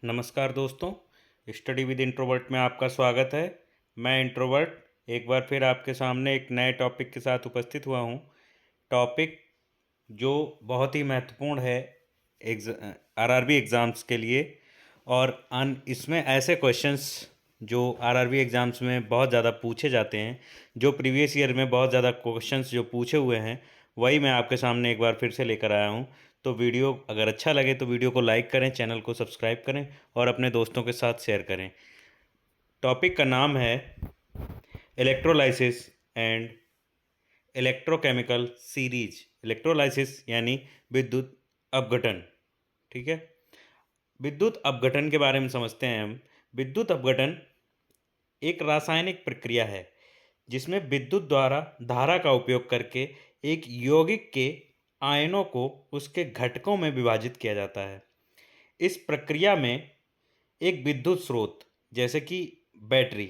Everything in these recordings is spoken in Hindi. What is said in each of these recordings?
नमस्कार दोस्तों, स्टडी विद इंट्रोवर्ट में आपका स्वागत है। मैं इंट्रोवर्ट एक बार फिर आपके सामने एक नए टॉपिक के साथ उपस्थित हुआ हूँ। टॉपिक जो बहुत ही महत्वपूर्ण है आरआरबी एग्ज़ाम्स के लिए। और इसमें ऐसे क्वेश्चंस जो आरआरबी एग्ज़ाम्स में बहुत ज़्यादा पूछे जाते हैं, जो प्रीवियस ईयर में बहुत ज़्यादा क्वेश्चंस जो पूछे हुए हैं, वही मैं आपके सामने एक बार फिर से लेकर आया हूँ। तो वीडियो अगर अच्छा लगे तो वीडियो को लाइक करें, चैनल को सब्सक्राइब करें और अपने दोस्तों के साथ शेयर करें। टॉपिक का नाम है electrolysis and electrochemical series. Electrolysis यानी विद्युत अपघटन। ठीक है, विद्युत अपघटन के बारे में समझते हैं हम। विद्युत अपघटन एक रासायनिक प्रक्रिया है जिसमें विद्युत द्वारा धारा का उपयोग करके एक यौगिक के आयनों को उसके घटकों में विभाजित किया जाता है। इस प्रक्रिया में एक विद्युत स्रोत जैसे कि बैटरी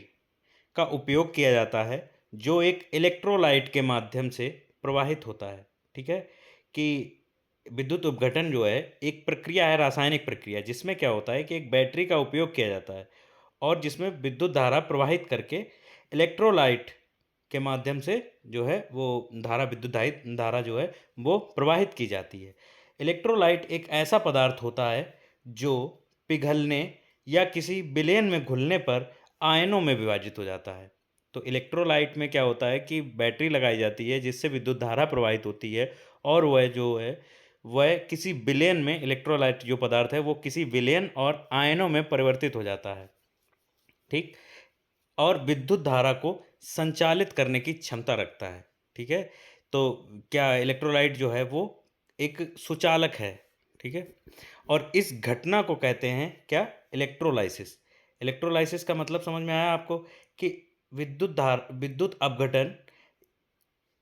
का उपयोग किया जाता है, जो एक इलेक्ट्रोलाइट के माध्यम से प्रवाहित होता है। ठीक है, कि विद्युत अपघटन जो है एक प्रक्रिया है, रासायनिक प्रक्रिया, जिसमें क्या होता है कि एक बैटरी का उपयोग किया जाता है और जिसमें विद्युत धारा प्रवाहित करके इलेक्ट्रोलाइट के माध्यम से जो है वो धारा, विद्युत धारा जो है वो प्रवाहित की जाती है। इलेक्ट्रोलाइट एक ऐसा पदार्थ होता है जो पिघलने या किसी विलयन में घुलने पर आयनों में विभाजित हो जाता है। तो इलेक्ट्रोलाइट में क्या होता है कि बैटरी लगाई जाती है जिससे विद्युत धारा प्रवाहित होती है और वह जो है वह किसी विलयन में, इलेक्ट्रोलाइट जो पदार्थ है वो किसी विलयन और आयनों में परिवर्तित हो जाता है। ठीक, और विद्युत धारा को संचालित करने की क्षमता रखता है। ठीक है, तो क्या इलेक्ट्रोलाइट जो है वो एक सुचालक है। ठीक है, और इस घटना को कहते हैं क्या, इलेक्ट्रोलाइसिस। इलेक्ट्रोलाइसिस का मतलब समझ में आया आपको कि विद्युत अपघटन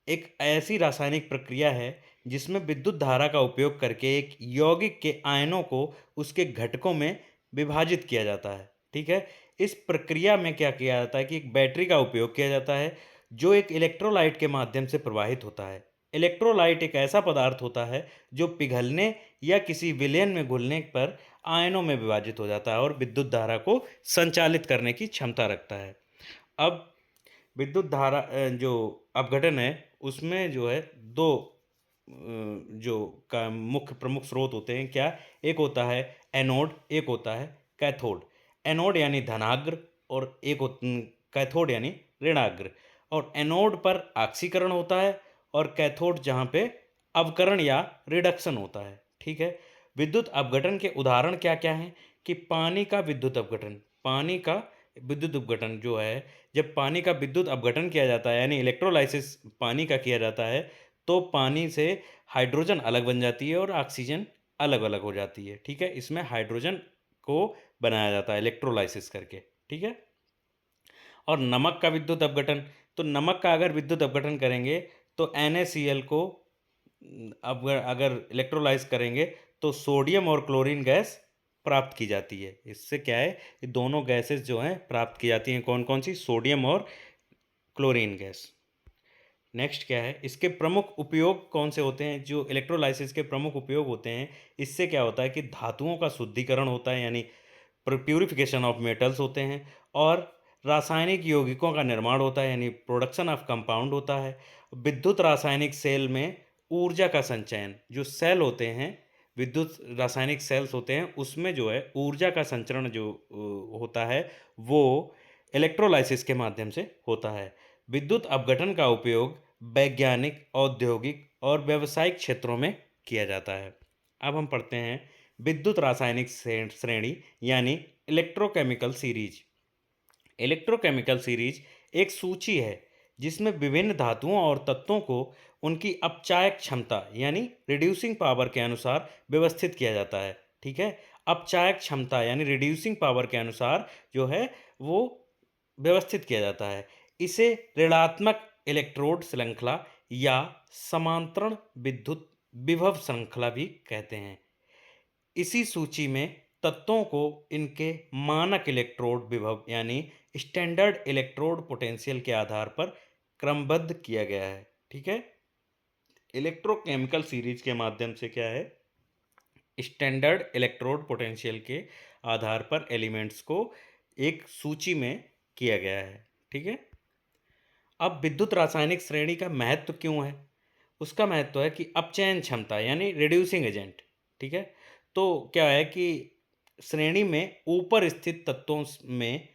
एक ऐसी रासायनिक प्रक्रिया है जिसमें विद्युत धारा का उपयोग करके एक यौगिक के आयनों को उसके घटकों में विभाजित किया जाता है। ठीक है, इस प्रक्रिया में क्या किया जाता है कि एक बैटरी का उपयोग किया जाता है जो एक इलेक्ट्रोलाइट के माध्यम से प्रवाहित होता है। इलेक्ट्रोलाइट एक ऐसा पदार्थ होता है जो पिघलने या किसी विलयन में घुलने पर आयनों में विभाजित हो जाता है और विद्युत धारा को संचालित करने की क्षमता रखता है। अब विद्युत धारा जो अपघटन है उसमें जो है दो जो का मुख्य प्रमुख स्रोत होते हैं क्या, एक होता है एनोड, एक होता है कैथोड। एनोड यानी धनाग्र और कैथोड यानी ऋणाग्र। और एनोड पर ऑक्सीकरण होता है और कैथोड जहाँ पे अवकरण या रिडक्शन होता है। ठीक है, विद्युत अपघटन के उदाहरण क्या क्या हैं कि पानी का विद्युत अपघटन। पानी का विद्युत अपघटन जो है, जब पानी का विद्युत अपघटन किया जाता है यानी इलेक्ट्रोलाइसिस पानी का किया जाता है, तो पानी से हाइड्रोजन अलग बन जाती है और ऑक्सीजन अलग अलग हो जाती है। ठीक है, इसमें हाइड्रोजन को बनाया जाता है इलेक्ट्रोलाइसिस करके। ठीक है, और नमक का विद्युत अपघटन, तो नमक का अगर विद्युत अपघटन करेंगे तो NaCl को अब अगर इलेक्ट्रोलाइज करेंगे तो सोडियम और क्लोरीन गैस प्राप्त की जाती है। इससे क्या है, ये दोनों गैसेस जो हैं प्राप्त की जाती हैं। कौन कौन सी, सोडियम और क्लोरीन गैस। नेक्स्ट क्या है, इसके प्रमुख उपयोग कौन से होते हैं, जो इलेक्ट्रोलाइसिस के प्रमुख उपयोग होते हैं। इससे क्या होता है कि धातुओं का शुद्धिकरण होता है यानी प्यूरिफिकेशन ऑफ मेटल्स होते हैं, और रासायनिक यौगिकों का निर्माण होता है यानी प्रोडक्शन ऑफ कंपाउंड होता है। विद्युत रासायनिक सेल में ऊर्जा का संचयन, जो सेल होते हैं, विद्युत रासायनिक सेल्स होते हैं, उसमें जो है ऊर्जा का संचरण जो होता है वो इलेक्ट्रोलाइसिस के माध्यम से होता है। विद्युत अपघटन का उपयोग वैज्ञानिक, औद्योगिक और व्यावसायिक क्षेत्रों में किया जाता है। अब हम पढ़ते हैं विद्युत रासायनिक श्रेणी यानी इलेक्ट्रोकेमिकल सीरीज। इलेक्ट्रोकेमिकल सीरीज एक सूची है जिसमें विभिन्न धातुओं और तत्वों को उनकी अपचायक क्षमता यानी रिड्यूसिंग पावर के अनुसार व्यवस्थित किया जाता है। ठीक है, अपचायक क्षमता यानी रिड्यूसिंग पावर के अनुसार जो है वो व्यवस्थित किया जाता है। इसे ऋणात्मक इलेक्ट्रोड श्रृंखला या समांतरण विद्युत विभव श्रृंखला भी कहते हैं। इसी सूची में तत्वों को इनके मानक इलेक्ट्रोड विभव यानी स्टैंडर्ड इलेक्ट्रोड पोटेंशियल के आधार पर क्रमबद्ध किया गया है। ठीक है, इलेक्ट्रोकेमिकल सीरीज के माध्यम से क्या है स्टैंडर्ड इलेक्ट्रोड पोटेंशियल के आधार पर एलिमेंट्स को एक सूची में किया गया है। ठीक है। अब विद्युत रासायनिक श्रेणी का महत्व क्यों है? उसका महत्व है कि अपचयन क्षमता यानी रिड्यूसिंग एजेंट। ठीक है। तो क्या है कि श्रेणी में ऊपर स्थित तत्वों में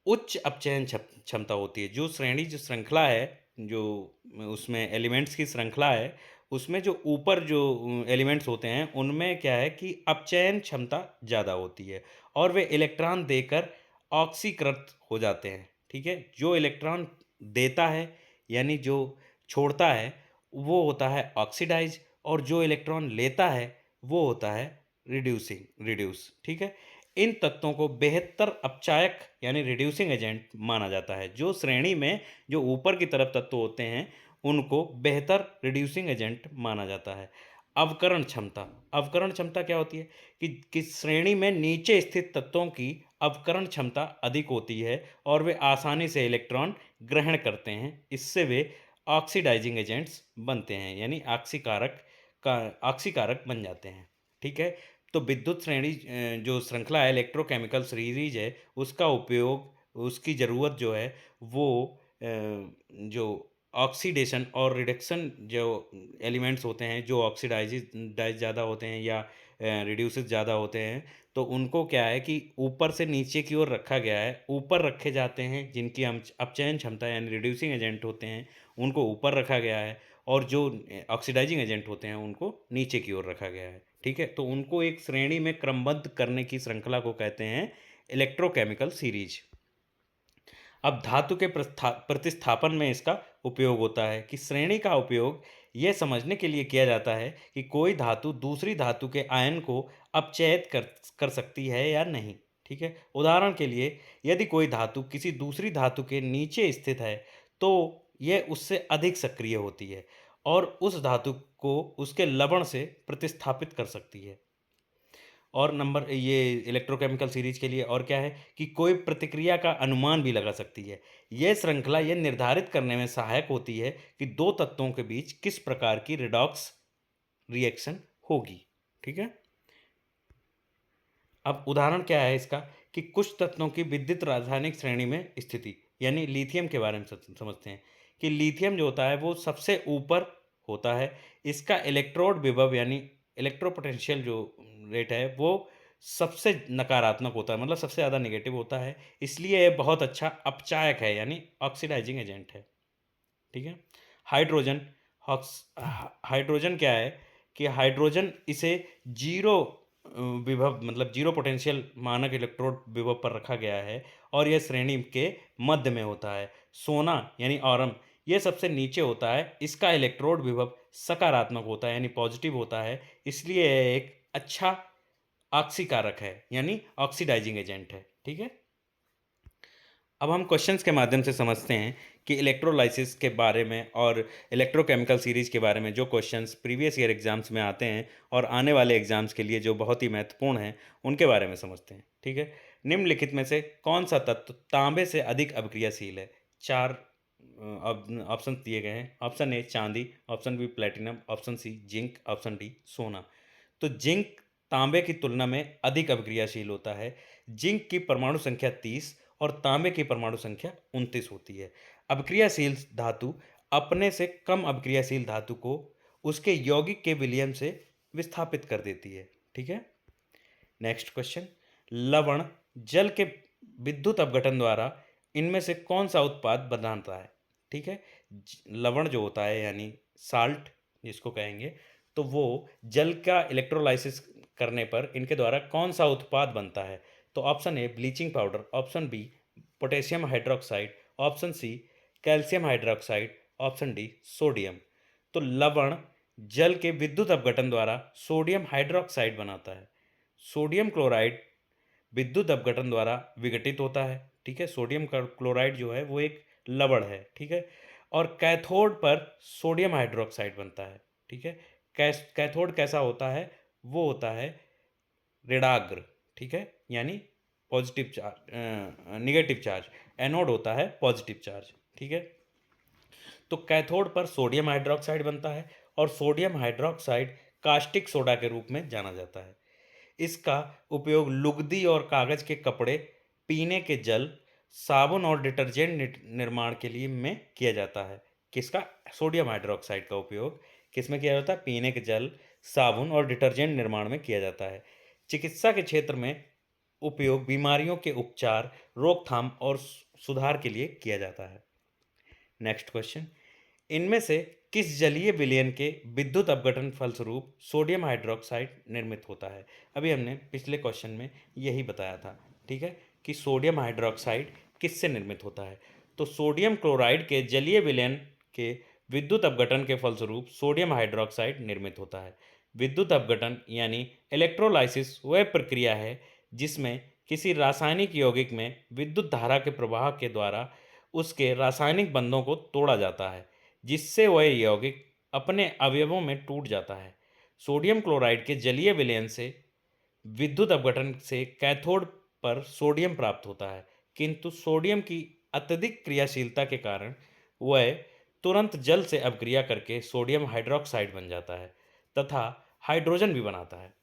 उच्च अपचयन क्षमता होती है। जो श्रृंखला है, जो उसमें एलिमेंट्स की श्रृंखला है, उसमें जो ऊपर जो एलिमेंट्स होते हैं, उनमें क्या है कि अपचयन क्षमता ज़्यादा होती है और वे इलेक्ट्रॉन देकर ऑक्सीकृत हो जाते हैं। ठीक है। जो इलेक्ट्रॉन देता है यानी जो छोड़ता है, वो होता है ऑक्सीडाइज, और जो इलेक्ट्रॉन लेता है वो होता है रिड्यूस। ठीक है। इन तत्वों को बेहतर अपचायक यानी रिड्यूसिंग एजेंट माना जाता है। जो श्रेणी में जो ऊपर की तरफ तत्व होते हैं, उनको बेहतर रिड्यूसिंग एजेंट माना जाता है। अवकरण क्षमता क्या होती है कि श्रेणी में नीचे स्थित तत्वों की अवकरण क्षमता अधिक होती है और वे आसानी से इलेक्ट्रॉन ग्रहण करते हैं। इससे वे ऑक्सीडाइजिंग एजेंट्स बनते हैं यानी ऑक्सीकारक बन जाते हैं। ठीक है। तो विद्युत श्रेणी जो श्रृंखला है, इलेक्ट्रोकेमिकल सीरीज है, उसका उपयोग, उसकी ज़रूरत जो है वो जो ऑक्सीडेशन और रिडक्शन जो एलिमेंट्स होते हैं, जो डाइज ज़्यादा होते हैं या रिड्यूसेस ज़्यादा होते हैं, तो उनको क्या है कि ऊपर से नीचे की ओर रखा गया है। ऊपर रखे जाते हैं जिनकी अपचयन क्षमता यानी रिड्यूसिंग एजेंट होते हैं, उनको ऊपर रखा गया है, और जो ऑक्सीडाइजिंग एजेंट होते हैं उनको नीचे की ओर रखा गया है। ठीक है। तो उनको एक श्रेणी में क्रमबद्ध करने की श्रृंखला को कहते हैं इलेक्ट्रोकेमिकल सीरीज। अब धातु के प्रतिस्थापन में इसका उपयोग होता है कि श्रेणी का उपयोग यह समझने के लिए किया जाता है कि कोई धातु दूसरी धातु के आयन को अपचयित कर सकती है या नहीं। ठीक है। उदाहरण के लिए, यदि कोई धातु किसी दूसरी धातु के नीचे स्थित है, तो यह उससे अधिक सक्रिय होती है और उस धातु को उसके लवण से प्रतिस्थापित कर सकती है। और नंबर ये इलेक्ट्रोकेमिकल सीरीज के लिए और क्या है कि कोई प्रतिक्रिया का अनुमान भी लगा सकती है। यह श्रृंखला यह निर्धारित करने में सहायक होती है कि दो तत्वों के बीच किस प्रकार की रिडॉक्स रिएक्शन होगी। ठीक है। अब उदाहरण क्या है इसका कि कुछ तत्वों की विद्युत रासायनिक श्रेणी में स्थिति, यानी लिथियम के बारे में समझते हैं कि लिथियम जो होता है वो सबसे ऊपर होता है। इसका इलेक्ट्रोड विभव यानी इलेक्ट्रोपोटेंशियल जो रेट है वो सबसे नकारात्मक होता है, मतलब सबसे ज़्यादा नेगेटिव होता है। इसलिए ये बहुत अच्छा अपचायक है यानी ऑक्सीडाइजिंग एजेंट है। ठीक है। हाइड्रोजन हाइड्रोजन क्या है कि हाइड्रोजन इसे जीरो विभव मतलब जीरो पोटेंशियल मानक इलेक्ट्रोड विभव पर रखा गया है और यह श्रेणी के मध्य में होता है। सोना यानी ऑरम, यह सबसे नीचे होता है। इसका इलेक्ट्रोड विभव सकारात्मक होता है यानी पॉजिटिव होता है। इसलिए यह एक अच्छा ऑक्सीकारक है यानी ऑक्सीडाइजिंग एजेंट है। ठीक है। अब हम क्वेश्चंस के माध्यम से समझते हैं कि इलेक्ट्रोलाइसिस के बारे में और इलेक्ट्रोकेमिकल सीरीज के बारे में जो क्वेश्चंस प्रीवियस ईयर एग्जाम्स में आते हैं और आने वाले एग्जाम्स के लिए जो बहुत ही महत्वपूर्ण हैं, उनके बारे में समझते हैं। ठीक है। निम्नलिखित में से कौन सा तत्व तांबे से अधिक अभिक्रियाशील है? चार ऑप्शन दिए गए हैं। ऑप्शन ए चांदी, option B platinum, option C zinc, option D सोना। तो जिंक तांबे की तुलना में अधिक अभिक्रियाशील होता है। जिंक की परमाणु संख्या 30 और तांबे की परमाणु संख्या 29 होती है। अभिक्रियाशील धातु अपने से कम अभिक्रियाशील धातु को उसके यौगिक के विलयन से विस्थापित कर देती है। ठीक है। नेक्स्ट क्वेश्चन, लवण जल के विद्युत अपघटन द्वारा इनमें से कौन सा उत्पाद बनाता है? ठीक है। लवण जो होता है यानी साल्ट जिसको कहेंगे, तो वो जल का इलेक्ट्रोलाइसिस करने पर इनके द्वारा कौन सा उत्पाद बनता है? तो option A bleaching powder, option B potassium hydroxide, option C calcium hydroxide, option D sodium. तो लवण जल के विद्युत अपघटन द्वारा सोडियम हाइड्रोक्साइड बनाता है। सोडियम क्लोराइड विद्युत अपघटन द्वारा विघटित होता है। ठीक है। सोडियम क्लोराइड जो है वो एक लवण है। ठीक है। और कैथोड पर सोडियम हाइड्रोक्साइड बनता है। ठीक है। कैथोड कैसा होता है? वो होता है ऋणाग्र। ठीक है। यानी positive charge, negative charge. Anode होता है पॉजिटिव चार्ज। ठीक है। तो कैथोड पर सोडियम हाइड्रोक्साइड बनता है और सोडियम हाइड्रोक्साइड कास्टिक सोडा के रूप में जाना जाता है। इसका उपयोग लुगदी और कागज के कपड़े, पीने के जल, साबुन और डिटर्जेंट निर्माण के लिए में किया जाता है। किसका? सोडियम हाइड्रोक्साइड का उपयोग किसमें किया जाता है? पीने के जल, साबुन और डिटर्जेंट निर्माण में किया जाता है। चिकित्सा के क्षेत्र में उपयोग बीमारियों के उपचार, रोकथाम और सुधार के लिए किया जाता है। नेक्स्ट क्वेश्चन, इनमें से किस जलीय विलयन के विद्युत अपघटन फलस्वरूप सोडियम हाइड्रोक्साइड निर्मित होता है? अभी हमने पिछले क्वेश्चन में यही बताया था, ठीक है, कि सोडियम हाइड्रोक्साइड किससे निर्मित होता है। तो सोडियम क्लोराइड के जलीय विलयन के विद्युत अपघटन के फलस्वरूप सोडियम हाइड्रोक्साइड निर्मित होता है। विद्युत अपघटन यानी इलेक्ट्रोलाइसिस वह प्रक्रिया है जिसमें किसी रासायनिक यौगिक में विद्युत धारा के प्रवाह के द्वारा उसके रासायनिक बंधों को तोड़ा जाता है, जिससे वह यौगिक अपने अवयवों में टूट जाता है। सोडियम क्लोराइड के जलीय विलयन से विद्युत अपघटन से कैथोड पर सोडियम प्राप्त होता है, किंतु सोडियम की अत्यधिक क्रियाशीलता के कारण वह तुरंत जल से अपक्रिया करके सोडियम हाइड्रोक्साइड बन जाता है तथा हाइड्रोजन भी बनाता है।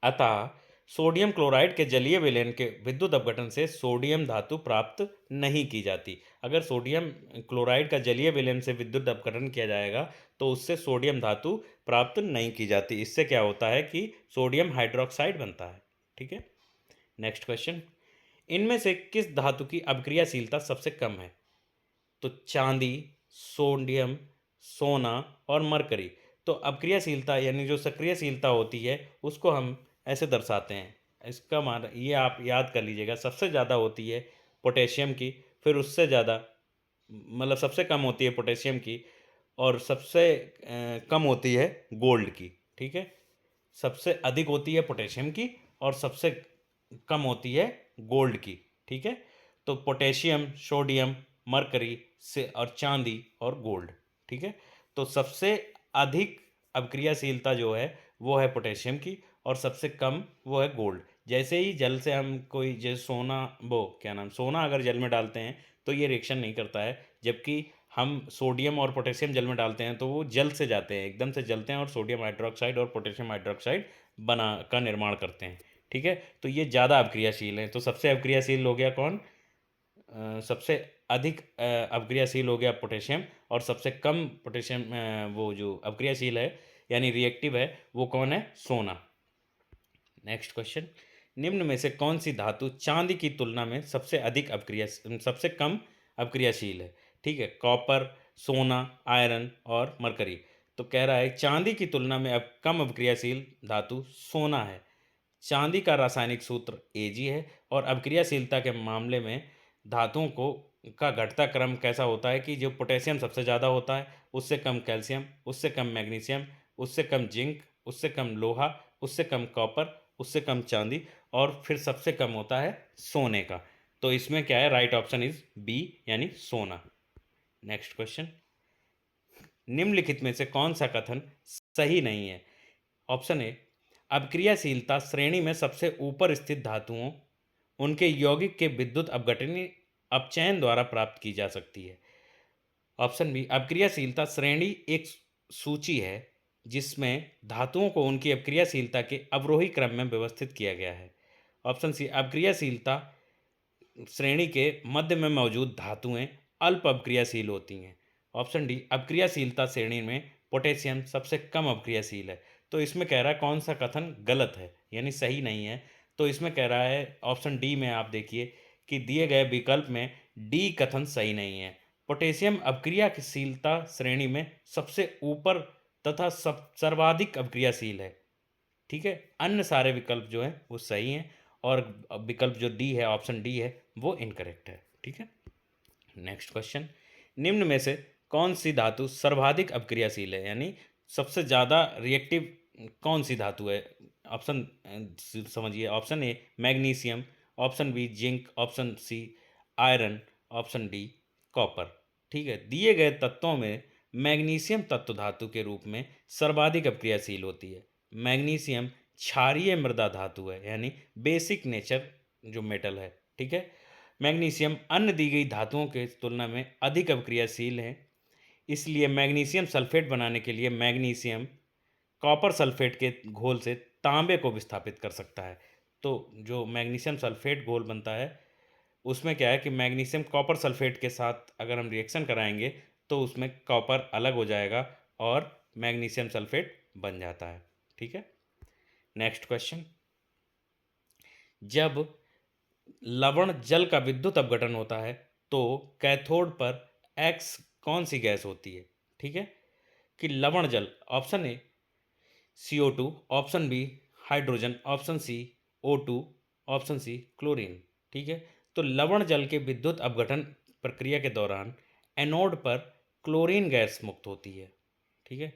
अतः सोडियम क्लोराइड के जलीय विलयन के विद्युत अपघटन से सोडियम धातु प्राप्त नहीं की जाती। अगर सोडियम क्लोराइड का जलीय विलयन से विद्युत अपघटन किया जाएगा तो उससे सोडियम धातु प्राप्त नहीं की जाती। इससे क्या होता है कि सोडियम हाइड्रोक्साइड बनता है। ठीक है, नेक्स्ट क्वेश्चन, इनमें से किस धातु की अपक्रियाशीलता सबसे कम है? तो चांदी, सोडियम, सोना और मरकरी। तो अपक्रियाशीलता यानी जो सक्रियशीलता होती है उसको हम ऐसे दर्शाते हैं। इसका मान ये आप याद कर लीजिएगा, सबसे ज़्यादा होती है पोटेशियम की, फिर उससे ज़्यादा मतलब सबसे कम होती है पोटेशियम की, और सबसे कम होती है गोल्ड की। ठीक है, सबसे अधिक होती है पोटेशियम की और सबसे कम होती है गोल्ड की। ठीक है, तो पोटेशियम, सोडियम, मरकरी से और चांदी और गोल्ड। ठीक है, तो सबसे अधिक अपक्रियाशीलता जो है वो है पोटेशियम की और सबसे कम वो है गोल्ड। जैसे ही जल से हम कोई जैसे सोना, वो क्या नाम, सोना अगर जल में डालते हैं तो ये रिएक्शन नहीं करता है, जबकि हम सोडियम और पोटेशियम जल में डालते हैं तो वो जल से जाते हैं, एकदम से जलते हैं और सोडियम हाइड्रोक्साइड और पोटेशियम हाइड्रोक्साइड बना का निर्माण करते हैं। ठीक है, तो ये ज़्यादा अपक्रियाशील हैं। तो सबसे अपक्रियाशील हो गया कौन? सबसे अधिक अपक्रियाशील हो गया पोटेशियम, और सबसे कम पोटेशियम वो जो अपक्रियाशील है यानी रिएक्टिव है वो कौन है? सोना। नेक्स्ट क्वेश्चन, निम्न में से कौन सी धातु चांदी की तुलना में सबसे कम अपक्रियाशील है? ठीक है, कॉपर, सोना, आयरन और मरकरी। तो कह रहा है चांदी की तुलना में अब कम अपक्रियाशील धातु सोना है। चांदी का रासायनिक सूत्र Ag है और अपक्रियाशीलता के मामले में धातुओं को का घटता क्रम कैसा होता है कि जो पोटेशियम सबसे ज़्यादा होता है, उससे कम कैल्शियम, उससे कम मैग्नीशियम, उससे कम जिंक, उससे कम लोहा, उससे कम कॉपर, उससे कम चांदी, और फिर सबसे कम होता है सोने का। तो इसमें क्या है? राइट ऑप्शन इज बी यानी सोना। नेक्स्ट क्वेश्चन, निम्नलिखित में से कौन सा कथन सही नहीं है? ऑप्शन ए, अपक्रियाशीलता श्रेणी में सबसे ऊपर स्थित धातुओं उनके यौगिक के विद्युत अपघटनी अपचयन द्वारा प्राप्त की जा सकती है। ऑप्शन बी, अपक्रियाशीलता श्रेणी एक सूची है जिसमें धातुओं को उनकी अपक्रियाशीलता के अवरोही क्रम में व्यवस्थित किया गया है। ऑप्शन सी, अपक्रियाशीलता श्रेणी के मध्य में मौजूद धातुएं अल्प अपक्रियाशील होती हैं। ऑप्शन डी, अपक्रियाशीलता श्रेणी में पोटेशियम सबसे कम अपक्रियाशील है। तो इसमें कह रहा है कौन सा कथन गलत है यानी सही नहीं है? तो इसमें कह रहा है ऑप्शन डी में आप देखिए कि दिए गए विकल्प में डी कथन सही नहीं है। पोटेशियम अपक्रियाशीलता श्रेणी में सबसे ऊपर तथा सर्वाधिक अपक्रियाशील है। ठीक है, अन्य सारे विकल्प जो हैं वो सही हैं और विकल्प जो डी है, ऑप्शन डी है, वो इनकरेक्ट है। ठीक है, नेक्स्ट क्वेश्चन, निम्न में से कौन सी धातु सर्वाधिक अपक्रियाशील है यानी सबसे ज़्यादा रिएक्टिव कौन सी धातु है? ऑप्शन समझिए, option A magnesium, option B zinc, option C iron, option D copper. ठीक है, दिए गए तत्वों में मैग्नीशियम तत्व धातु के रूप में सर्वाधिक अपक्रियाशील होती है। मैग्नीशियम क्षारीय मृदा धातु है यानी बेसिक नेचर जो मेटल है। ठीक है, मैग्नीशियम अन्य दी गई धातुओं के तुलना में अधिक अपक्रियाशील है, इसलिए मैग्नीशियम सल्फेट बनाने के लिए मैग्नीशियम कॉपर सल्फेट के घोल से तांबे को विस्थापित कर सकता है। तो जो मैग्नीशियम सल्फेट घोल बनता है, उसमें क्या है कि मैग्नीशियम कॉपर सल्फेट के साथ अगर हम रिएक्शन कराएंगे तो उसमें कॉपर अलग हो जाएगा और मैग्नीशियम सल्फेट बन जाता है। ठीक है। नेक्स्ट क्वेश्चन, जब लवण जल का विद्युत अपघटन होता है तो कैथोड पर एक्स कौन सी गैस होती है? ठीक है, कि लवण जल, option A CO2, option B hydrogen, option C O2, option C chlorine. ठीक है, तो लवण जल के विद्युत अपघटन प्रक्रिया के दौरान एनोड पर क्लोरीन गैस मुक्त होती है। ठीक है,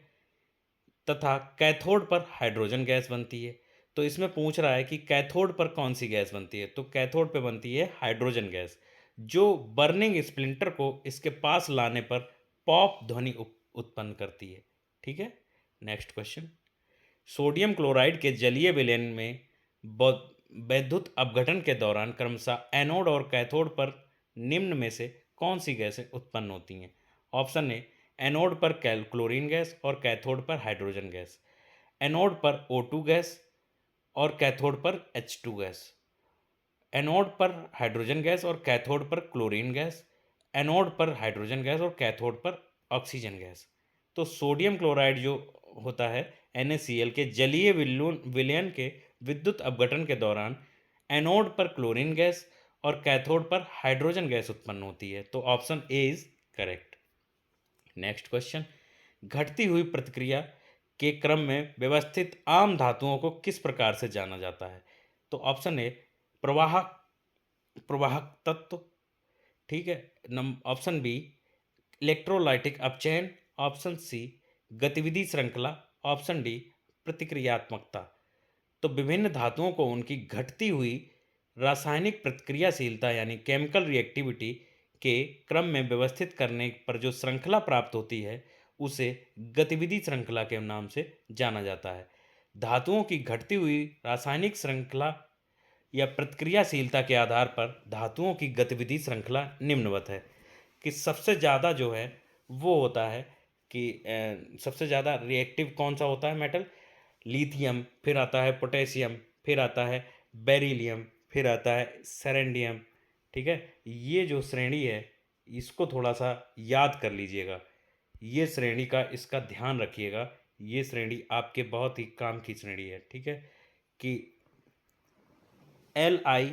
तथा कैथोड पर हाइड्रोजन गैस बनती है। तो इसमें पूछ रहा है कि कैथोड पर कौन सी गैस बनती है, तो कैथोड पे बनती है हाइड्रोजन गैस, जो बर्निंग स्प्लिंटर को इसके पास लाने पर पॉप ध्वनि उत्पन्न करती है। ठीक है। नेक्स्ट क्वेश्चन, सोडियम क्लोराइड के जलीय विलयन में वैद्युत अपघटन के दौरान क्रमशः एनोड और कैथोड पर निम्न में से कौन सी गैसें उत्पन्न होती हैं? ऑप्शन ए एनोड पर क्लोरीन गैस और कैथोड पर हाइड्रोजन गैस, एनोड पर O2 गैस और कैथोड पर H2 गैस, एनोड पर हाइड्रोजन गैस और कैथोड पर क्लोरीन गैस, एनोड पर हाइड्रोजन गैस और कैथोड पर ऑक्सीजन गैस। तो सोडियम क्लोराइड जो होता है NaCl के जलीय विलयन के विद्युत अपघटन के दौरान एनोड पर क्लोरीन गैस और कैथोड पर हाइड्रोजन गैस उत्पन्न होती है। तो option A is correct. Next question, घटती हुई प्रतिक्रिया के क्रम में व्यवस्थित आम धातुओं को किस प्रकार से जाना जाता है? तो ऑप्शन ए प्रवाहक प्रवाहक तत्व। ठीक है। ऑप्शन बी इलेक्ट्रोलाइटिक अपचयन, ऑप्शन सी गतिविधि श्रृंखला, ऑप्शन डी प्रतिक्रियात्मकता। तो विभिन्न धातुओं को उनकी घटती हुई रासायनिक प्रतिक्रियाशीलता यानी केमिकल रिएक्टिविटी के क्रम में व्यवस्थित करने पर जो श्रृंखला प्राप्त होती है उसे गतिविधि श्रृंखला के नाम से जाना जाता है। धातुओं की घटती हुई रासायनिक श्रृंखला या प्रतिक्रियाशीलता के आधार पर धातुओं की गतिविधि श्रृंखला निम्नवत है, कि सबसे ज़्यादा जो है वो होता है कि सबसे ज़्यादा रिएक्टिव कौन सा होता है मेटल? लिथियम, फिर आता है पोटेशियम, फिर आता है बेरिलियम, फिर आता है सेरेंडियम। ठीक है, ये जो श्रेणी है इसको थोड़ा सा याद कर लीजिएगा, ये श्रेणी का इसका ध्यान रखिएगा, ये श्रेणी आपके बहुत ही काम की श्रेणी है। ठीक है, कि Li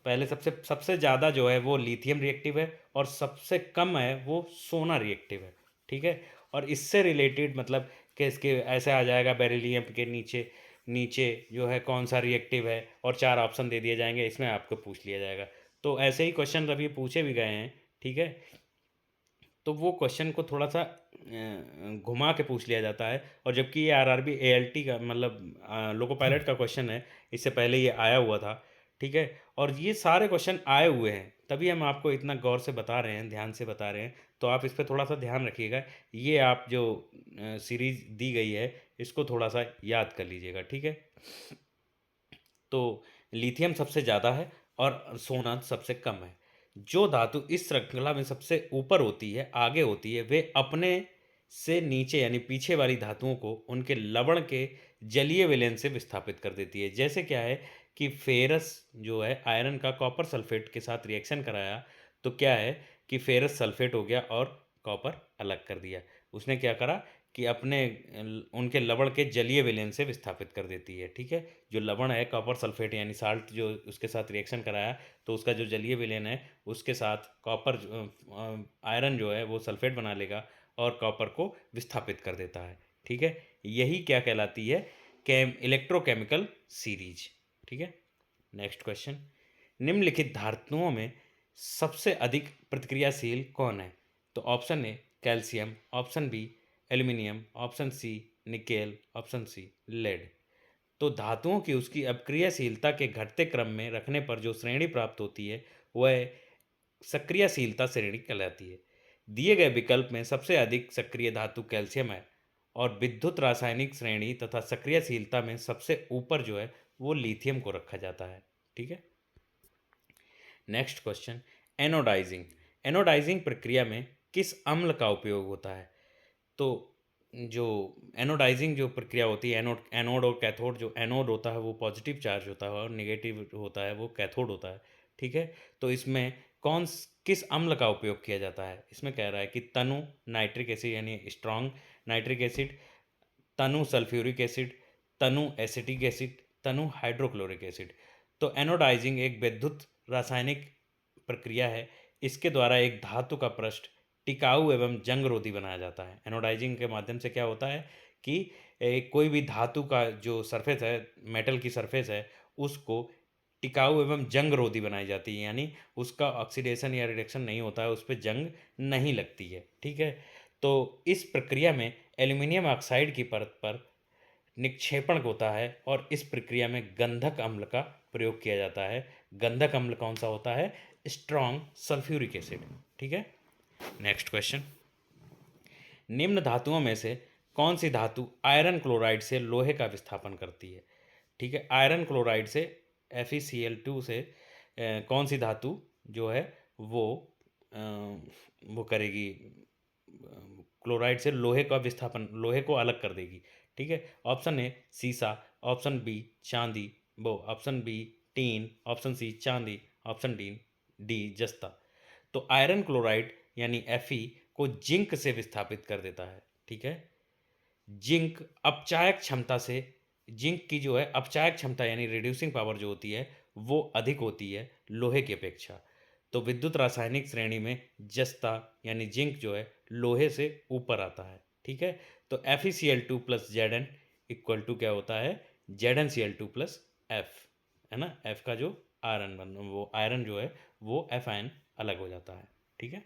पहले सबसे सबसे ज़्यादा जो है वो लिथियम रिएक्टिव है और सबसे कम है वो सोना रिएक्टिव है। ठीक है, और इससे रिलेटेड मतलब कि इसके ऐसे आ जाएगा बेरिलियम के नीचे नीचे जो है कौन सा रिएक्टिव है और 4 ऑप्शन दे दिए जाएंगे, इसमें आपको पूछ लिया जाएगा। तो ऐसे ही क्वेश्चन अभी पूछे भी गए हैं। ठीक है, तो वो क्वेश्चन को थोड़ा सा घुमा के पूछ लिया जाता है, और जबकि ये आरआरबी एएलटी का मतलब लोको पायलट का क्वेश्चन है, इससे पहले ये आया हुआ था। ठीक है, और ये सारे क्वेश्चन आए हुए हैं तभी हम आपको इतना गौर से बता रहे हैं, ध्यान से बता रहे हैं, तो आप इस पर थोड़ा सा ध्यान रखिएगा। ये आप जो सीरीज दी गई है इसको थोड़ा सा याद कर लीजिएगा। ठीक है, तो लिथियम सबसे ज़्यादा है और सोना सबसे कम है। जो धातु इस श्रृंखला में सबसे ऊपर होती है, आगे होती है, वे अपने से नीचे यानी पीछे वाली धातुओं को उनके लवण के जलीय विलयन से विस्थापित कर देती है। जैसे क्या है कि फेरस जो है आयरन का कॉपर सल्फेट के साथ रिएक्शन कराया तो क्या है कि फेरस सल्फेट हो गया और कॉपर अलग कर दिया। उसने क्या करा कि अपने उनके लवण के जलीय विलयन से विस्थापित कर देती है। ठीक है, जो लवण है कॉपर सल्फेट यानी साल्ट जो उसके साथ रिएक्शन कराया तो उसका जो जलीय विलयन है उसके साथ कॉपर आयरन जो है वो सल्फेट बना लेगा और कॉपर को विस्थापित कर देता है। ठीक है, यही क्या कहलाती है? Electrochemical series. ठीक है। नेक्स्ट क्वेश्चन, निम्नलिखित धातुओं में सबसे अधिक प्रतिक्रियाशील कौन है? तो option A calcium, option B aluminium, option C nickel, option C lead. तो धातुओं की उसकी अपक्रियाशीलता के घटते क्रम में रखने पर जो श्रेणी प्राप्त होती है वह सक्रियशीलता श्रेणी कहलाती है। दिए गए विकल्प में सबसे अधिक सक्रिय धातु कैल्शियम है और विद्युत रासायनिक श्रेणी तथा सक्रियशीलता में सबसे ऊपर जो है वो लिथियम को रखा जाता है। ठीक है। Next question, anodising. एनोडाइजिंग प्रक्रिया में किस अम्ल का उपयोग होता है? तो जो एनोडाइजिंग जो प्रक्रिया होती है, एनोड एनोड और कैथोड, जो एनोड होता है वो पॉजिटिव चार्ज होता है और नेगेटिव होता है वो कैथोड होता है, ठीक है। तो इसमें किस अम्ल का उपयोग किया जाता है? इसमें कह रहा है कि तनु नाइट्रिक एसिड यानी स्ट्रॉन्ग नाइट्रिक एसिड, तनु सल्फ्यूरिक एसिड, तनु एसिटिक एसिड, तनु हाइड्रोक्लोरिक एसिड। तो एनोडाइजिंग एक विद्युत रासायनिक प्रक्रिया है। इसके द्वारा एक धातु का पृष्ठ टिकाऊ एवं जंगरोधी बनाया जाता है। एनोडाइजिंग के माध्यम से क्या होता है कि कोई भी धातु का जो सरफेस है, मेटल की सरफेस है, उसको टिकाऊ एवं जंगरोधी बनाई जाती है, यानी उसका ऑक्सीडेशन या रिडक्शन नहीं होता है, उस पर जंग नहीं लगती है, ठीक है। तो इस प्रक्रिया में एल्यूमिनियम ऑक्साइड की परत पर निक्षेपण होता है और इस प्रक्रिया में गंधक अम्ल का प्रयोग किया जाता है। गंधक अम्ल कौन सा होता है? स्ट्रॉन्ग सल्फ्यूरिक एसिड, ठीक है। नेक्स्ट क्वेश्चन, निम्न धातुओं में से कौन सी धातु आयरन क्लोराइड से लोहे का विस्थापन करती है? ठीक है, आयरन क्लोराइड से FeCl2 से कौन सी धातु जो है वो वो करेगी, क्लोराइड से लोहे का विस्थापन, लोहे को अलग कर देगी, ठीक है। ऑप्शन ए सीसा, ऑप्शन बी चांदी, वो option B tin, option C चांदी, ऑप्शन डी जस्ता। तो आयरन क्लोराइड यानी Fe को जिंक से विस्थापित कर देता है, ठीक है। जिंक अपचायक क्षमता से, जिंक की जो है अपचायक क्षमता यानी रिड्यूसिंग पावर जो होती है वो अधिक होती है लोहे की अपेक्षा। तो विद्युत रासायनिक श्रेणी में जस्ता यानी जिंक जो है लोहे से ऊपर आता है, ठीक है। तो FeCl2 plus Zn equal to क्या होता है? ZnCl2 प्लस F, है ना। F का जो आयरन वो आयरन जो है वो F आयन अलग हो जाता है, ठीक है।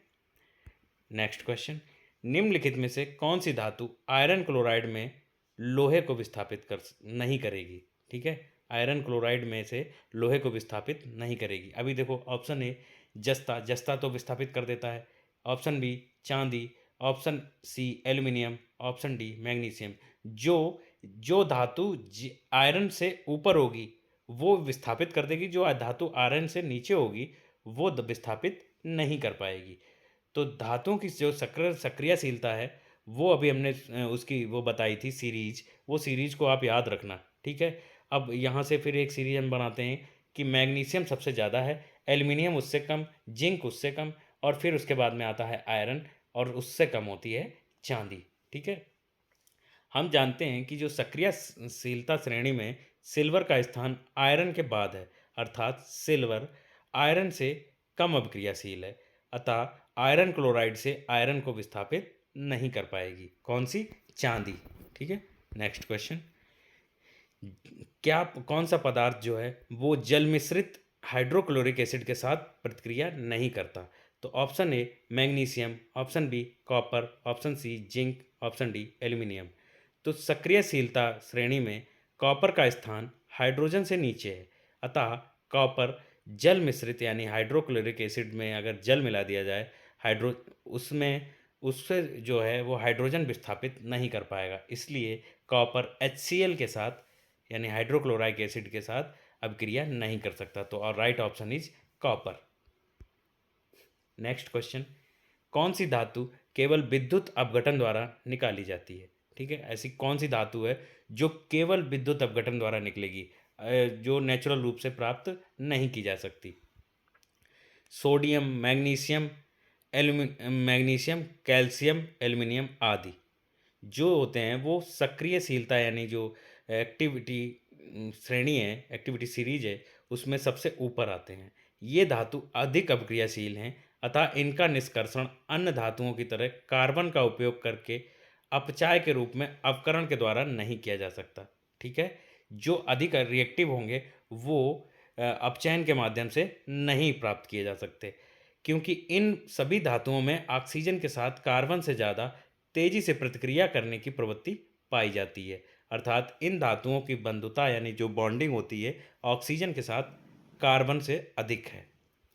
नेक्स्ट क्वेश्चन, निम्नलिखित में से कौन सी धातु आयरन क्लोराइड में लोहे को विस्थापित कर नहीं करेगी? ठीक है, आयरन क्लोराइड में से लोहे को विस्थापित नहीं करेगी। अभी देखो, ऑप्शन ए जस्ता, जस्ता तो विस्थापित कर देता है। ऑप्शन बी चांदी, option C aluminium, option D magnesium. जो जो धातु आयरन से ऊपर होगी वो विस्थापित कर देगी, जो धातु आयरन से नीचे होगी वो विस्थापित नहीं कर पाएगी। तो धातुओं की जो सक्रियशीलता है वो अभी हमने उसकी वो बताई थी सीरीज, वो सीरीज को आप याद रखना, ठीक है। अब यहाँ से फिर एक सीरीज हम बनाते हैं कि मैग्नीशियम सबसे ज़्यादा है, एल्युमिनियम उससे कम, जिंक उससे कम, और फिर उसके बाद में आता है आयरन, और उससे कम होती है चांदी, ठीक है। हम जानते हैं कि जो सक्रियशीलता श्रेणी में सिल्वर का स्थान आयरन के बाद है, अर्थात सिल्वर आयरन से कम अभिक्रियाशील है, अतः आयरन क्लोराइड से आयरन को विस्थापित नहीं कर पाएगी। कौन सी? चांदी, ठीक है। नेक्स्ट क्वेश्चन, क्या कौन सा पदार्थ जो है वो जल मिश्रित हाइड्रोक्लोरिक एसिड के साथ प्रतिक्रिया नहीं करता? तो option A magnesium, option B copper, option C zinc, option D aluminium. तो सक्रियशीलता श्रेणी में कॉपर का स्थान हाइड्रोजन से नीचे है, अतः कॉपर जल मिश्रित यानी हाइड्रोक्लोरिक एसिड में अगर जल मिला दिया जाए, हाइड्रो उसमें उससे जो है वो हाइड्रोजन विस्थापित नहीं कर पाएगा, इसलिए कॉपर HCl के साथ यानी हाइड्रोक्लोराइक एसिड के साथ अभिक्रिया नहीं कर सकता। तो और right option is copper. Next question, कौन सी धातु केवल विद्युत अपघटन द्वारा निकाली जाती है? ठीक है, ऐसी कौन सी धातु है जो केवल विद्युत अपघटन द्वारा निकलेगी, जो नेचुरल रूप से प्राप्त नहीं की जा सकती? Sodium, magnesium, magnesium, calcium, aluminium आदि जो होते हैं वो सक्रियशीलता यानी जो एक्टिविटी श्रेणी है, एक्टिविटी सीरीज है, उसमें सबसे ऊपर आते हैं। ये धातु अधिक अपक्रियाशील हैं, अतः इनका निष्कर्षण अन्य धातुओं की तरह कार्बन का उपयोग करके अपचाय के रूप में अवकरण के द्वारा नहीं किया जा सकता, ठीक है। जो अधिक रिएक्टिव होंगे वो अपचयन के माध्यम से नहीं प्राप्त किए जा सकते, क्योंकि इन सभी धातुओं में ऑक्सीजन के साथ कार्बन से ज़्यादा तेजी से प्रतिक्रिया करने की प्रवृत्ति पाई जाती है, अर्थात इन धातुओं की बंधुता यानी जो बॉन्डिंग होती है ऑक्सीजन के साथ कार्बन से अधिक है,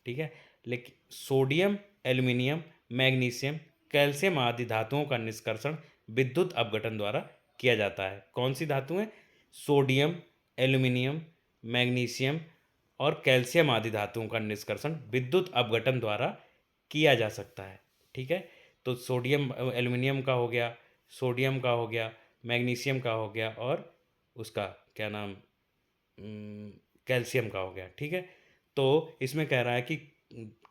ठीक है। लेकिन सोडियम, एल्युमिनियम, मैग्नीशियम, कैल्शियम आदि धातुओं का निष्कर्षण विद्युत अपघटन द्वारा किया जाता है। कौन सी धातुएं? सोडियम, एल्युमिनियम, मैग्नीशियम और कैल्शियम आदि धातुओं का निष्कर्षण विद्युत अपघटन द्वारा किया जा सकता है, ठीक है। तो सोडियम एल्युमिनियम का हो गया, सोडियम का हो गया, मैग्नीशियम का हो गया और उसका क्या नाम, कैल्शियम का हो गया। ठीक है, तो इसमें कह रहा है कि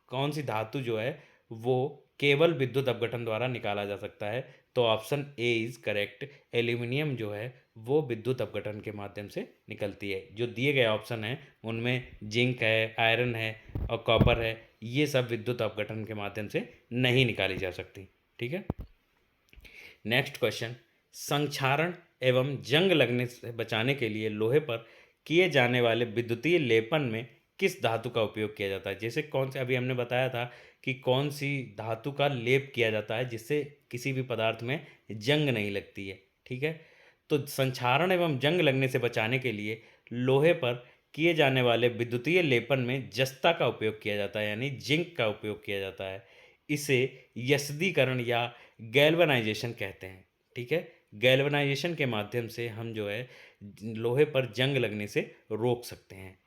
कौन सी धातु जो है वो केवल विद्युत अपघटन द्वारा निकाला जा सकता है। तो option A is correct. Aluminium जो है वो विद्युत अपघटन के माध्यम से निकलती है। जो दिए गए ऑप्शन हैं उनमें जिंक है, आयरन है और कॉपर है, ये सब विद्युत अपघटन के माध्यम से नहीं निकाली जा सकती। ठीक है, नेक्स्ट क्वेश्चन, संक्षारण एवं जंग लगने से बचाने के लिए लोहे पर किए जाने वाले विद्युतीय लेपन में किस धातु का उपयोग किया जाता है। जैसे कौन से, अभी हमने बताया था कि कौन सी धातु का लेप किया जाता है जिससे किसी भी पदार्थ में जंग नहीं लगती है। ठीक है, तो संक्षारण एवं जंग लगने से बचाने के लिए लोहे पर किए जाने वाले विद्युतीय लेपन में जस्ता का उपयोग किया जाता है, यानी जिंक का उपयोग किया जाता है। इसे यस्दीकरण या गैल्वनाइजेशन कहते हैं। ठीक है, गैल्वनाइजेशन के माध्यम से हम जो है लोहे पर जंग लगने से रोक सकते हैं।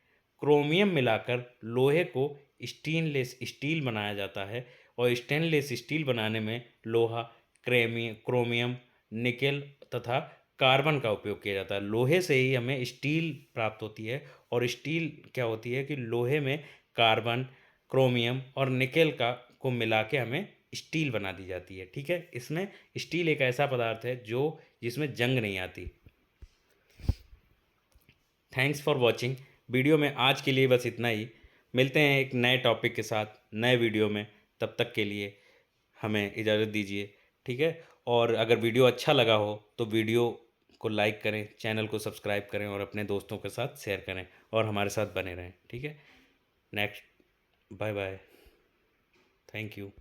क्रोमियम मिलाकर लोहे को स्टेनलेस स्टील बनाया जाता है और स्टेनलेस स्टील बनाने में लोहा, क्रोमियम, निकेल तथा कार्बन का उपयोग किया जाता है। लोहे से ही हमें स्टील प्राप्त होती है और स्टील क्या होती है कि लोहे में कार्बन, क्रोमियम और निकेल का को मिला के हमें स्टील बना दी जाती है। ठीक है, इसमें स्टील एक ऐसा पदार्थ है जो जिसमें जंग नहीं आती। Thanks for watching. वीडियो में आज के लिए बस इतना ही। मिलते हैं एक नए टॉपिक के साथ नए वीडियो में। तब तक के लिए हमें इजाज़त दीजिए। ठीक है, और अगर वीडियो अच्छा लगा हो तो वीडियो को लाइक करें, चैनल को सब्सक्राइब करें और अपने दोस्तों के साथ शेयर करें और हमारे साथ बने रहें। ठीक है, next, bye bye, thank you.